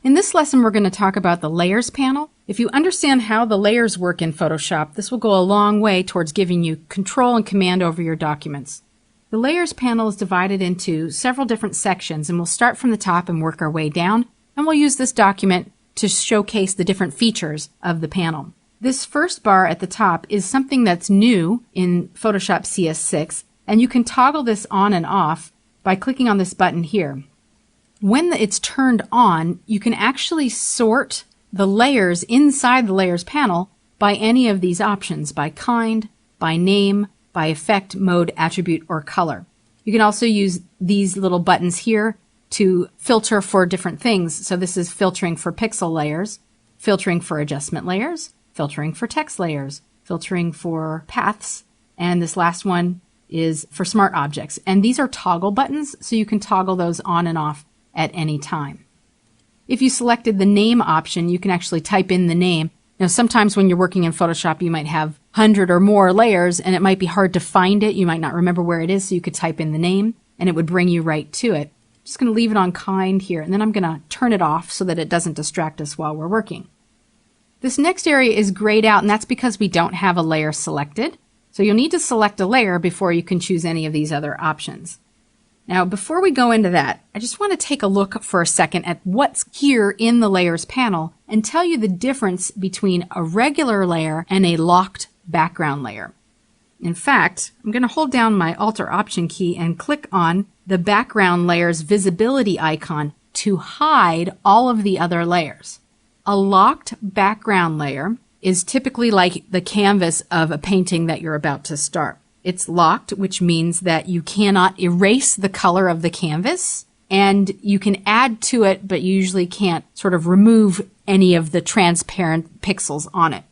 In this lesson, we're going to talk about the Layers panel. If you understand how the layers work in Photoshop, this will go a long way towards giving you control and command over your documents. The Layers panel is divided into several different sections, and we'll start from the top and work our way down, and we'll use this document to showcase the different features of the panel. This first bar at the top is something that's new in Photoshop CS6, and you can toggle this on and off by clicking on this button here. When it's turned on, you can actually sort the layers inside the Layers panel by any of these options, by kind, by name, by effect, mode, attribute, or color. You can also use these little buttons here to filter for different things. So this is filtering for pixel layers, filtering for adjustment layers, filtering for text layers, filtering for paths, and this last one is for smart objects. And these are toggle buttons, so you can toggle those on and off at any time. If you selected the name option, you can actually type in the name. Now, sometimes when you're working in Photoshop, you might have 100 or more layers, and it might be hard to find it. You might not remember where it is, so you could type in the name, and it would bring you right to it. I'm just going to leave it on kind here, and then I'm going to turn it off so that it doesn't distract us while we're working. This next area is grayed out, and that's because we don't have a layer selected. So you'll need to select a layer before you can choose any of these other options. Now, before we go into that, I just want to take a look for a second at what's here in the Layers panel and tell you the difference between a regular layer and a locked background layer. In fact, I'm going to hold down my Alt or Option key and click on the background layer's visibility icon to hide all of the other layers. A locked background layer is typically like the canvas of a painting that you're about to start. It's locked, which means that you cannot erase the color of the canvas, and you can add to it, but you usually can't sort of remove any of the transparent pixels on it.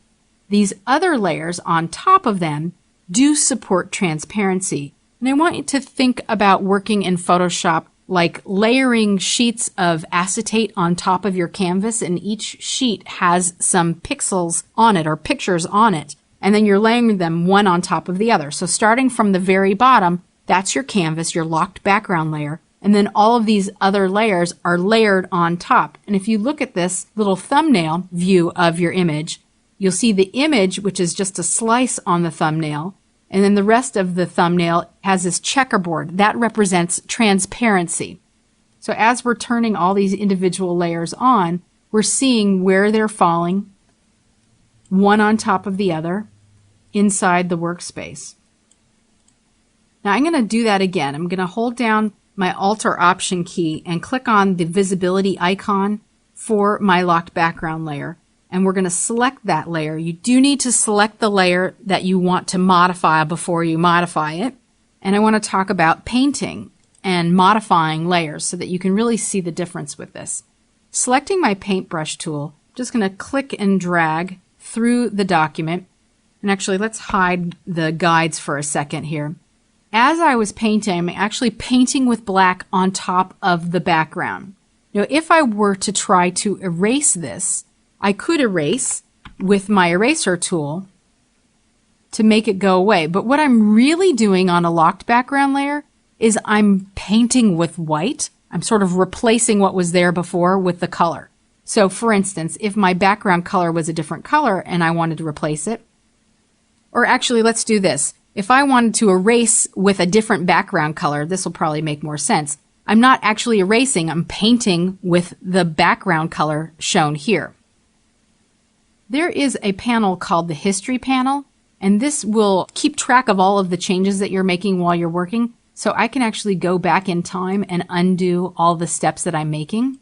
These other layers on top of them do support transparency. And I want you to think about working in Photoshop like layering sheets of acetate on top of your canvas, and each sheet has some pixels on it or pictures on it. And then you're layering them one on top of the other. So starting from the very bottom, that's your canvas, your locked background layer. And then all of these other layers are layered on top. And if you look at this little thumbnail view of your image, you'll see the image, which is just a slice on the thumbnail. And then the rest of the thumbnail has this checkerboard. That represents transparency. So as we're turning all these individual layers on, we're seeing where they're falling, one on top of the other, inside the workspace. Now I'm going to do that again. I'm going to hold down my Alt or Option key and click on the visibility icon for my locked background layer. And we're going to select that layer. You do need to select the layer that you want to modify before you modify it. And I want to talk about painting and modifying layers so that you can really see the difference with this. Selecting my paintbrush tool, I'm just going to click and drag through the document. And actually, let's hide the guides for a second here. As I was painting, I'm actually painting with black on top of the background. Now, if I were to try to erase this, I could erase with my eraser tool to make it go away. But what I'm really doing on a locked background layer is I'm painting with white. I'm sort of replacing what was there before with the color. So for instance, if my background color was a different color and I wanted to replace it, or actually let's do this. If I wanted to erase with a different background color, this will probably make more sense. I'm not actually erasing, I'm painting with the background color shown here. There is a panel called the History panel, and this will keep track of all of the changes that you're making while you're working. So I can actually go back in time and undo all the steps that I'm making.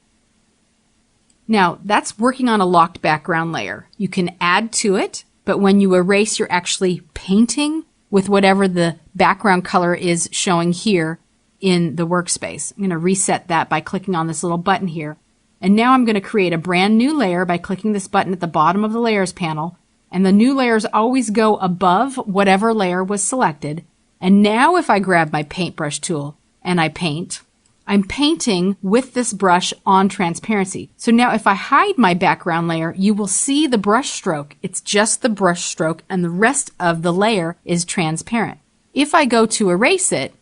Now, that's working on a locked background layer. You can add to it, but when you erase, you're actually painting with whatever the background color is showing here in the workspace. I'm going to reset that by clicking on this little button here. And now I'm going to create a brand new layer by clicking this button at the bottom of the Layers panel. And the new layers always go above whatever layer was selected. And now if I grab my paintbrush tool and I paint, I'm painting with this brush on transparency. So now if I hide my background layer, you will see the brush stroke. It's just the brush stroke and the rest of the layer is transparent. If I go to erase it,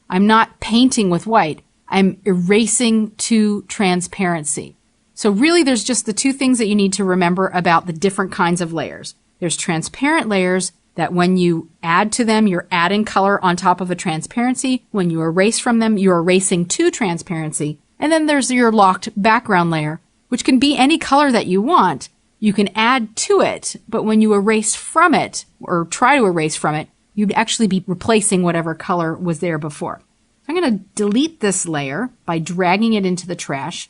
I'm not painting with white. I'm erasing to transparency. So really there's just the two things that you need to remember about the different kinds of layers. There's transparent layers that when you add to them, you're adding color on top of a transparency. When you erase from them, you're erasing to transparency. And then there's your locked background layer, which can be any color that you want. You can add to it, but when you erase from it or try to erase from it, you'd actually be replacing whatever color was there before. I'm going to delete this layer by dragging it into the trash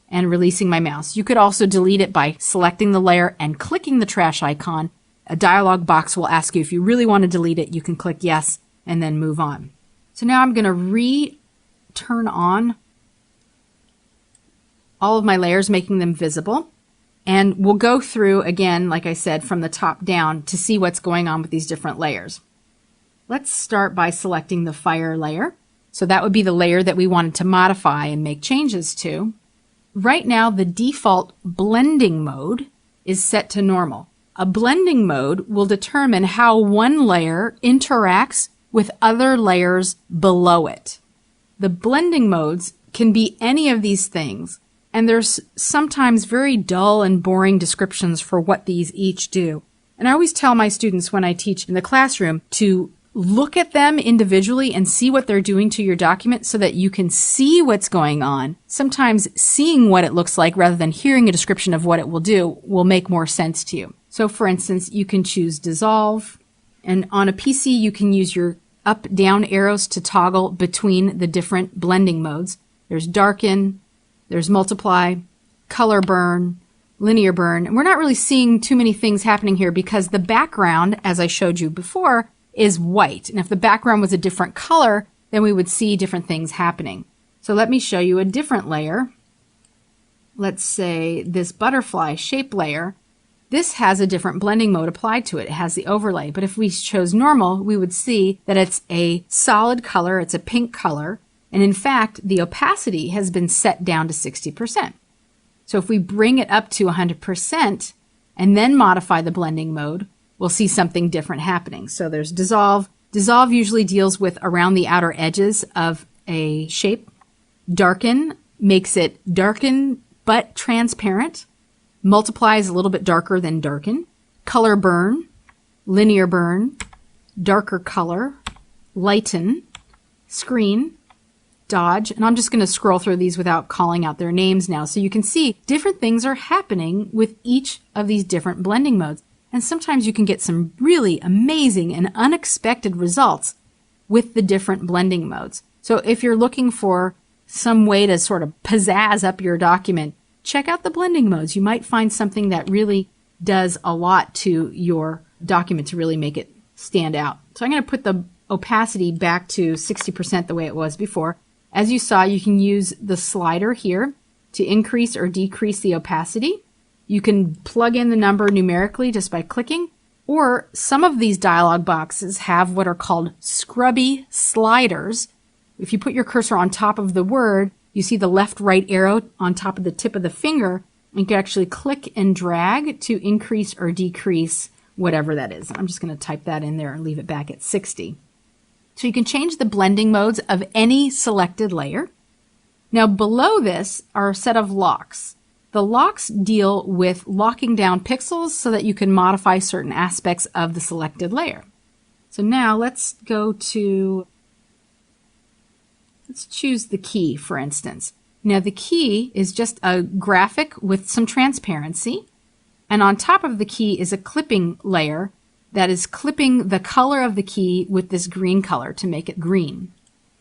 and releasing my mouse. You could also delete it by selecting the layer and clicking the trash icon. A dialog box will ask you if you really want to delete it. You can click yes and then move on. So now I'm going to turn on all of my layers, making them visible. And we'll go through again, like I said, from the top down to see what's going on with these different layers. Let's start by selecting the fire layer. So that would be the layer that we wanted to modify and make changes to. Right now, the default blending mode is set to normal. A blending mode will determine how one layer interacts with other layers below it. The blending modes can be any of these things, and there's sometimes very dull and boring descriptions for what these each do. And I always tell my students when I teach in the classroom to look at them individually and see what they're doing to your document so that you can see what's going on. Sometimes seeing what it looks like rather than hearing a description of what it will make more sense to you. So for instance, you can choose dissolve, and on a PC you can use your up-down arrows to toggle between the different blending modes. There's darken, there's multiply, color burn, linear burn. And we're not really seeing too many things happening here because the background, as I showed you before, is white. And if the background was a different color, then we would see different things happening. So let me show you a different layer. Let's say this butterfly shape layer. This has a different blending mode applied to it. It has the overlay. But if we chose normal, we would see that it's a solid color. It's a pink color. And in fact, the opacity has been set down to 60%. So if we bring it up to 100% and then modify the blending mode, we'll see something different happening. So there's dissolve. Dissolve usually deals with around the outer edges of a shape. Darken makes it darken but transparent. Multiply is a little bit darker than darken. Color burn, linear burn, darker color, lighten, screen, dodge. And I'm just going to scroll through these without calling out their names now. So you can see different things are happening with each of these different blending modes. And sometimes you can get some really amazing and unexpected results with the different blending modes. So if you're looking for some way to sort of pizzazz up your document, check out the blending modes. You might find something that really does a lot to your document to really make it stand out. So I'm going to put the opacity back to 60% the way it was before. As you saw, you can use the slider here to increase or decrease the opacity. You can plug in the number numerically just by clicking, or some of these dialog boxes have what are called scrubby sliders. If you put your cursor on top of the word, you see the left-right arrow on top of the tip of the finger, and you can actually click and drag to increase or decrease whatever that is. I'm just going to type that in there and leave it back at 60. So you can change the blending modes of any selected layer. Now below this are a set of locks. The locks deal with locking down pixels so that you can modify certain aspects of the selected layer. So now let's choose the key, for instance. Now the key is just a graphic with some transparency, and on top of the key is a clipping layer that is clipping the color of the key with this green color to make it green.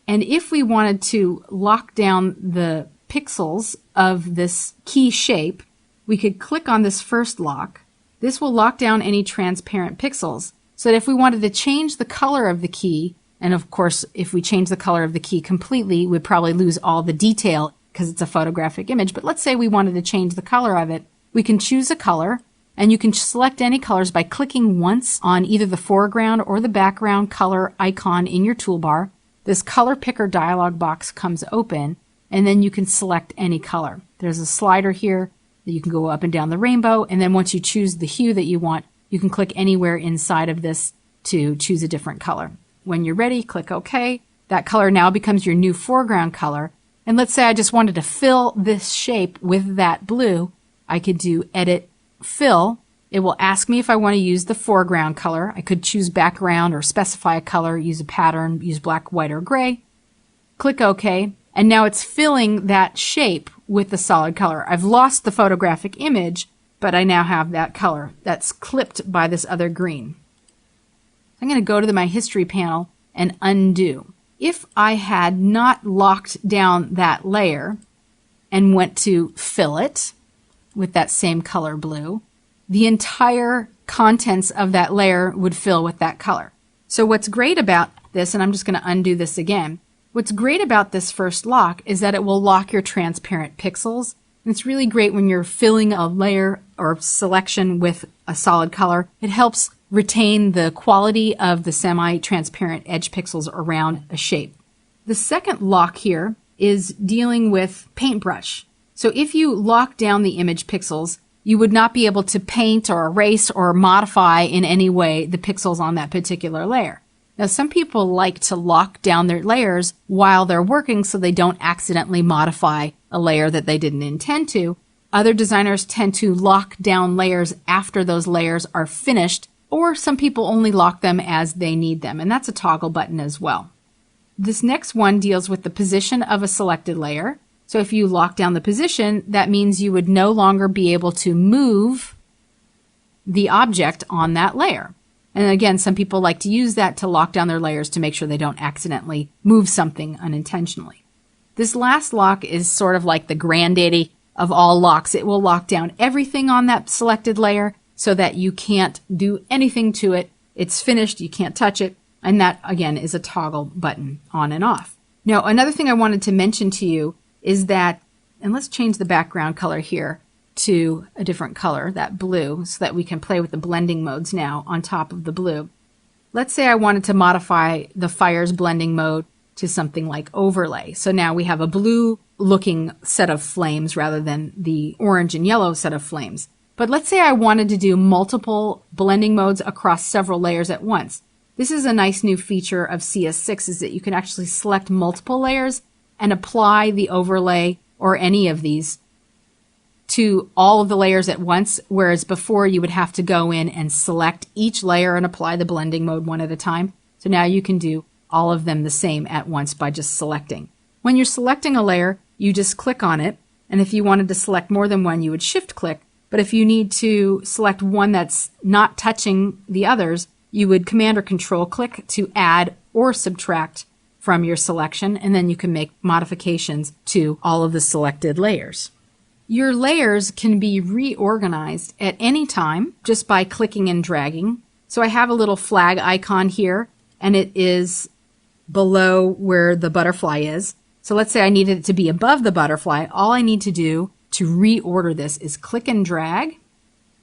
And if we wanted to lock down the pixels of this key shape, we could click on this first lock. This will lock down any transparent pixels, so that if we wanted to change the color of the key, and of course if we change the color of the key completely, we'd probably lose all the detail because it's a photographic image, but let's say we wanted to change the color of it, we can choose a color, and you can select any colors by clicking once on either the foreground or the background color icon in your toolbar. This color picker dialog box comes open, and then you can select any color. There's a slider here that you can go up and down the rainbow, and then once you choose the hue that you want, you can click anywhere inside of this to choose a different color. When you're ready, click OK. That color now becomes your new foreground color. And let's say I just wanted to fill this shape with that blue. I could do Edit, Fill. It will ask me if I want to use the foreground color. I could choose background or specify a color, use a pattern, use black, white, or gray. Click OK. And now it's filling that shape with the solid color. I've lost the photographic image, but I now have that color that's clipped by this other green. I'm going to go to my history panel and undo. If I had not locked down that layer and went to fill it with that same color blue, the entire contents of that layer would fill with that color. So what's great about this, and I'm just going to undo this again, what's great about this first lock is that it will lock your transparent pixels. And it's really great when you're filling a layer or selection with a solid color. It helps retain the quality of the semi-transparent edge pixels around a shape. The second lock here is dealing with paintbrush. So if you lock down the image pixels, you would not be able to paint or erase or modify in any way the pixels on that particular layer. Now, some people like to lock down their layers while they're working so they don't accidentally modify a layer that they didn't intend to. Other designers tend to lock down layers after those layers are finished, or some people only lock them as they need them, and that's a toggle button as well. This next one deals with the position of a selected layer. So if you lock down the position, that means you would no longer be able to move the object on that layer. And again, some people like to use that to lock down their layers to make sure they don't accidentally move something unintentionally. This last lock is sort of like the granddaddy of all locks. It will lock down everything on that selected layer so that you can't do anything to it. It's finished, you can't touch it, and that again is a toggle button on and off. Now, another thing I wanted to mention to you is that, and let's change the background color here to a different color, that blue, so that we can play with the blending modes now on top of the blue. Let's say I wanted to modify the fire's blending mode to something like overlay. So now we have a blue looking set of flames rather than the orange and yellow set of flames. But let's say I wanted to do multiple blending modes across several layers at once. This is a nice new feature of CS6, is that you can actually select multiple layers and apply the overlay or any of these to all of the layers at once, whereas before you would have to go in and select each layer and apply the blending mode one at a time. So now you can do all of them the same at once by just selecting. When you're selecting a layer, you just click on it, and if you wanted to select more than one, you would shift click. But if you need to select one that's not touching the others, you would Command or Control click to add or subtract from your selection, and then you can make modifications to all of the selected layers. Your layers can be reorganized at any time just by clicking and dragging. So I have a little flag icon here, and it is below where the butterfly is. So let's say I needed it to be above the butterfly. All I need to do to reorder this is click and drag.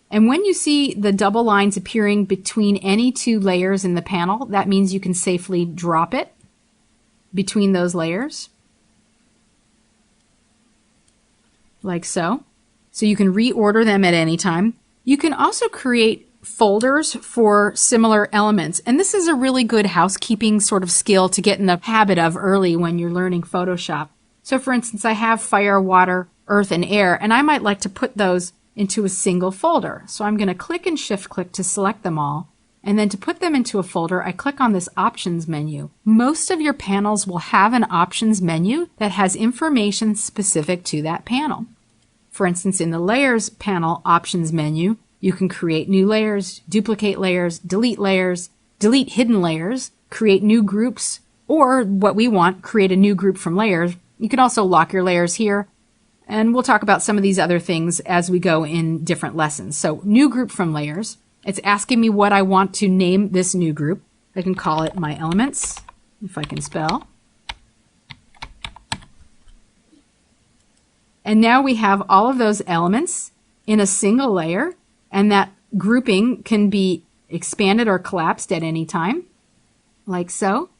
And when you see the double lines appearing between any two layers in the panel, that means you can safely drop it between those layers, like so. So you can reorder them at any time. You can also create folders for similar elements. And this is a really good housekeeping sort of skill to get in the habit of early when you're learning Photoshop. So for instance, I have fire, water, earth, and air, and I might like to put those into a single folder. So I'm going to click and shift click to select them all. And then to put them into a folder, I click on this options menu. Most of your panels will have an options menu that has information specific to that panel. For instance, in the layers panel options menu, you can create new layers, delete hidden layers, create new groups, or what we want, create a new group from layers. You can also lock your layers here. And we'll talk about some of these other things as we go in different lessons. So new group from layers. It's asking me what I want to name this new group. I can call it my elements, if I can spell. And now we have all of those elements in a single layer, and that grouping can be expanded or collapsed at any time, like so.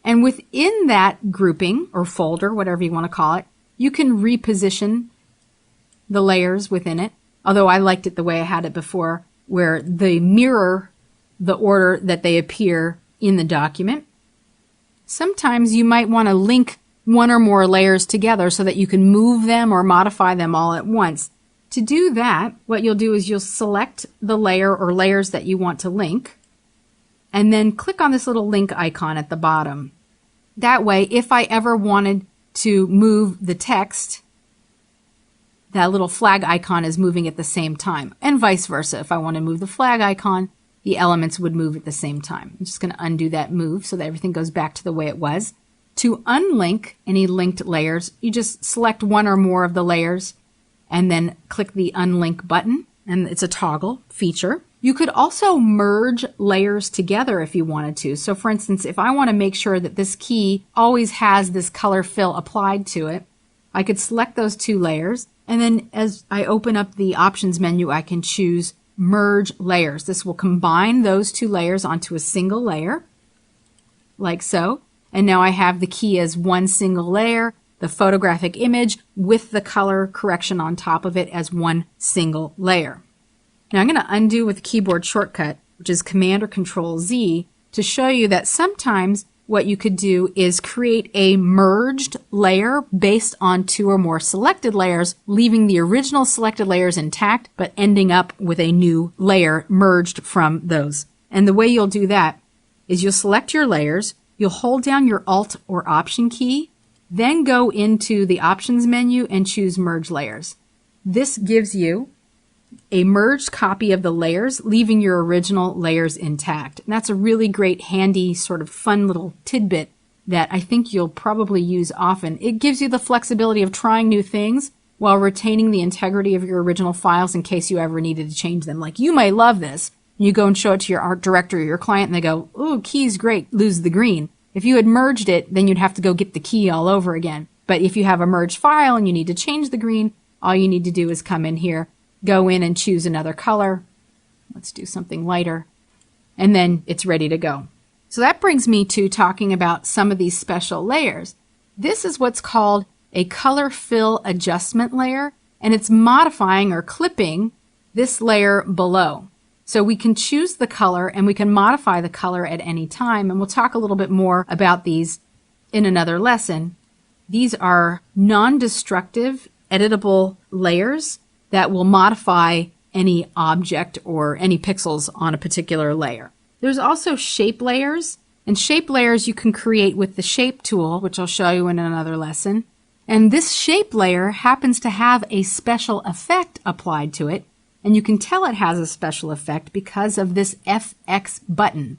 And within that grouping, or folder, whatever you want to call it, you can reposition the layers within it, although I liked it the way I had it before, where they mirror the order that they appear in the document. Sometimes you might want to link one or more layers together so that you can move them or modify them all at once. To do that, what you'll do is you'll select the layer or layers that you want to link, and then click on this little link icon at the bottom. That way, if I ever wanted to move the text, that little flag icon is moving at the same time, and vice versa. If I want to move the flag icon, the elements would move at the same time. I'm just going to undo that move so that everything goes back to the way it was. To unlink any linked layers, you just select one or more of the layers and then click the unlink button, and it's a toggle feature. You could also merge layers together if you wanted to. So for instance, if I want to make sure that this key always has this color fill applied to it, I could select those two layers, and then as I open up the options menu, I can choose merge layers. This will combine those two layers onto a single layer, like so. And now I have the key as one single layer, the photographic image with the color correction on top of it as one single layer. Now I'm going to undo with the keyboard shortcut, which is Command or Control Z, to show you that sometimes what you could do is create a merged layer based on two or more selected layers, leaving the original selected layers intact, but ending up with a new layer merged from those. And the way you'll do that is you'll select your layers, you'll hold down your Alt or Option key, then go into the Options menu and choose Merge Layers. This gives you a merged copy of the layers, leaving your original layers intact. And that's a really great, handy, sort of fun little tidbit that I think you'll probably use often. It gives you the flexibility of trying new things while retaining the integrity of your original files in case you ever needed to change them. Like, you may love this, and you go and show it to your art director or your client, and they go, "Ooh, key's great, lose the green." If you had merged it, then you'd have to go get the key all over again. But if you have a merged file and you need to change the green, all you need to do is come in here, go in and choose another color. Let's do something lighter. And then it's ready to go. So that brings me to talking about some of these special layers. This is what's called a color fill adjustment layer, and it's modifying or clipping this layer below. So we can choose the color and we can modify the color at any time, and we'll talk a little bit more about these in another lesson. These are non-destructive, editable layers that will modify any object or any pixels on a particular layer. There's also shape layers, and shape layers you can create with the shape tool, which I'll show you in another lesson. And this shape layer happens to have a special effect applied to it, and you can tell it has a special effect because of this FX button.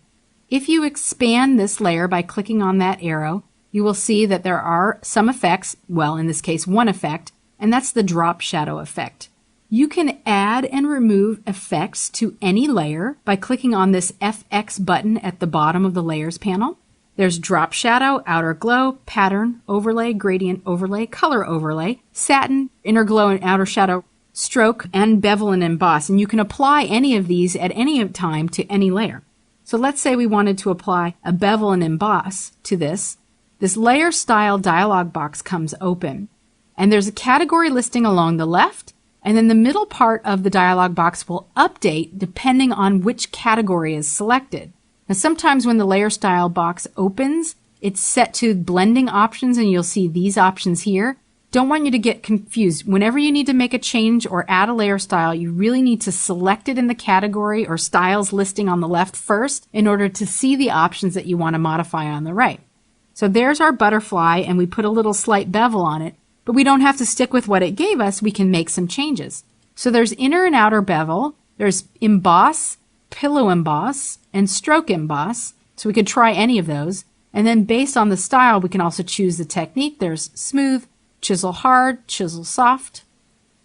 If you expand this layer by clicking on that arrow, you will see that there are some effects, well, in this case, one effect, and that's the drop shadow effect. You can add and remove effects to any layer by clicking on this FX button at the bottom of the Layers panel. There's drop shadow, outer glow, pattern, overlay, gradient overlay, color overlay, satin, inner glow and outer shadow, stroke, and bevel and emboss. And you can apply any of these at any time to any layer. So let's say we wanted to apply a bevel and emboss to this. This layer style dialog box comes open, and there's a category listing along the left, and then the middle part of the dialog box will update depending on which category is selected. Now sometimes when the layer style box opens, it's set to blending options, and you'll see these options here. Don't want you to get confused. Whenever you need to make a change or add a layer style, you really need to select it in the category or styles listing on the left first in order to see the options that you want to modify on the right. So there's our butterfly, and we put a little slight bevel on it, but we don't have to stick with what it gave us. We can make some changes. So there's inner and outer bevel, there's emboss, pillow emboss, and stroke emboss. So we could try any of those. And then based on the style, we can also choose the technique. There's smooth, chisel hard, chisel soft.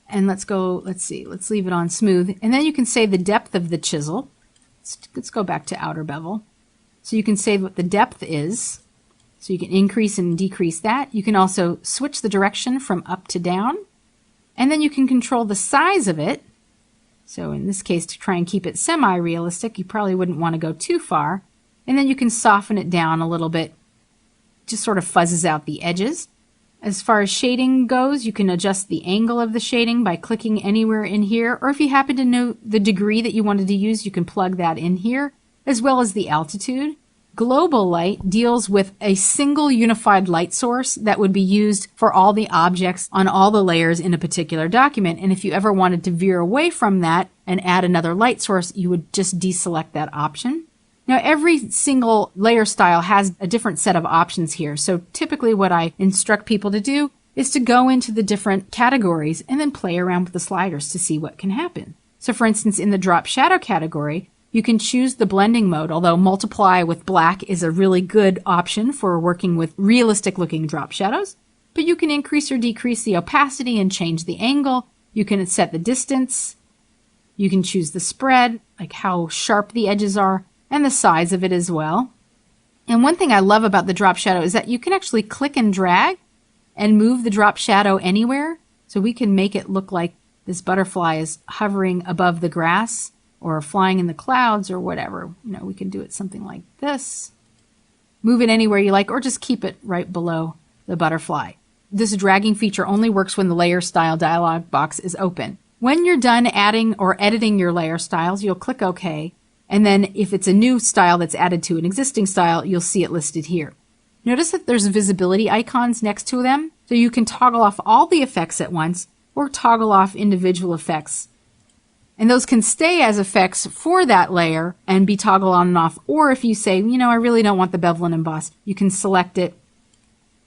And let's leave it on smooth. And then you can say the depth of the chisel. Let's go back to outer bevel. So you can say what the depth is. So you can increase and decrease that. You can also switch the direction from up to down. And then you can control the size of it. So in this case, to try and keep it semi-realistic, you probably wouldn't want to go too far. And then you can soften it down a little bit. Just sort of fuzzes out the edges. As far as shading goes, you can adjust the angle of the shading by clicking anywhere in here. Or if you happen to know the degree that you wanted to use, you can plug that in here, as well as the altitude. Global light deals with a single unified light source that would be used for all the objects on all the layers in a particular document. And if you ever wanted to veer away from that and add another light source, you would just deselect that option. Now, every single layer style has a different set of options here. So typically what I instruct people to do is to go into the different categories and then play around with the sliders to see what can happen. So for instance, in the drop shadow category, you can choose the blending mode, although multiply with black is a really good option for working with realistic looking drop shadows. But you can increase or decrease the opacity and change the angle. You can set the distance. You can choose the spread, like how sharp the edges are, and the size of it as well. And one thing I love about the drop shadow is that you can actually click and drag and move the drop shadow anywhere. So we can make it look like this butterfly is hovering above the grass or flying in the clouds or whatever. We can do it something like this. Move it anywhere you like, or just keep it right below the butterfly. This dragging feature only works when the layer style dialog box is open. When you're done adding or editing your layer styles, you'll click OK. And then if it's a new style that's added to an existing style, you'll see it listed here. Notice that there's visibility icons next to them, so you can toggle off all the effects at once or toggle off individual effects. And those can stay as effects for that layer and be toggled on and off. Or if you say, I really don't want the bevel and emboss, you can select it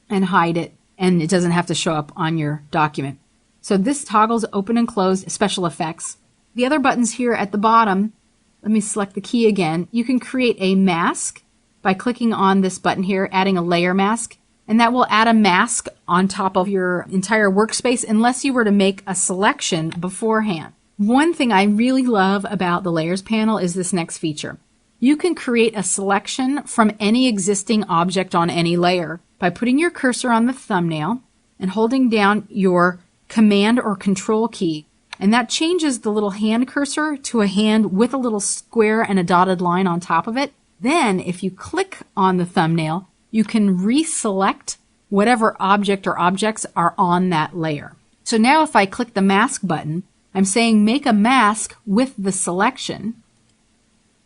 and hide it, and it doesn't have to show up on your document. So this toggles open and close special effects. The other buttons here at the bottom, let me select the key again. You can create a mask by clicking on this button here, adding a layer mask, and that will add a mask on top of your entire workspace unless you were to make a selection beforehand. One thing I really love about the Layers panel is this next feature. You can create a selection from any existing object on any layer by putting your cursor on the thumbnail and holding down your Command or Control key. And that changes the little hand cursor to a hand with a little square and a dotted line on top of it. Then, if you click on the thumbnail, you can reselect whatever object or objects are on that layer. So now if I click the mask button, I'm saying make a mask with the selection.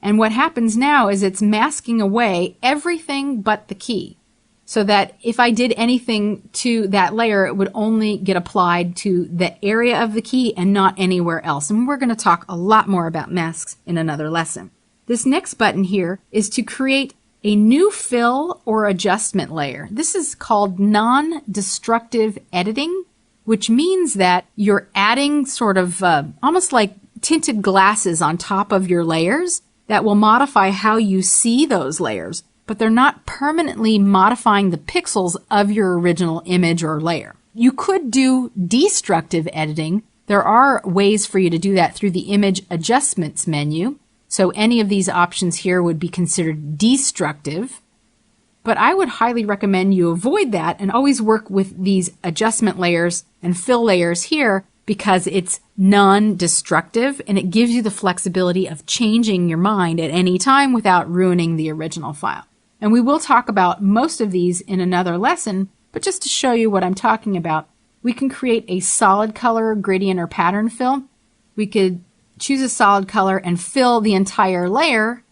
And what happens now is it's masking away everything but the key, so that if I did anything to that layer, it would only get applied to the area of the key and not anywhere else. And we're going to talk a lot more about masks in another lesson. This next button here is to create a new fill or adjustment layer. This is called non-destructive editing, which means that you're adding sort of almost like tinted glasses on top of your layers that will modify how you see those layers, but they're not permanently modifying the pixels of your original image or layer. You could do destructive editing. There are ways for you to do that through the Image Adjustments menu. So any of these options here would be considered destructive. But I would highly recommend you avoid that and always work with these adjustment layers and fill layers here because it's non-destructive and it gives you the flexibility of changing your mind at any time without ruining the original file. And we will talk about most of these in another lesson, but just to show you what I'm talking about, we can create a solid color gradient or pattern fill. We could choose a solid color and fill the entire layer,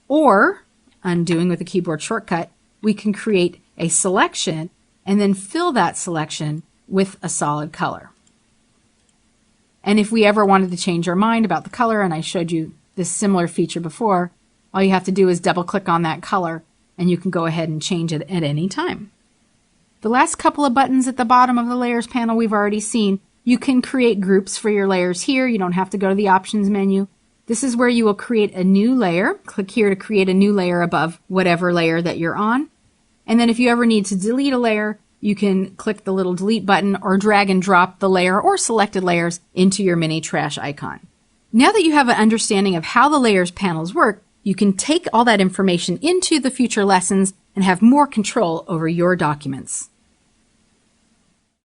or, undoing with a keyboard shortcut, we can create a selection and then fill that selection with a solid color. And if we ever wanted to change our mind about the color, and I showed you this similar feature before, all you have to do is double click on that color and you can go ahead and change it at any time. The last couple of buttons at the bottom of the Layers panel we've already seen. You can create groups for your layers here. You don't have to go to the Options menu. This is where you will create a new layer. Click here to create a new layer above whatever layer that you're on. And then if you ever need to delete a layer, you can click the little delete button or drag and drop the layer or selected layers into your mini trash icon. Now that you have an understanding of how the Layers panels work, you can take all that information into the future lessons and have more control over your documents.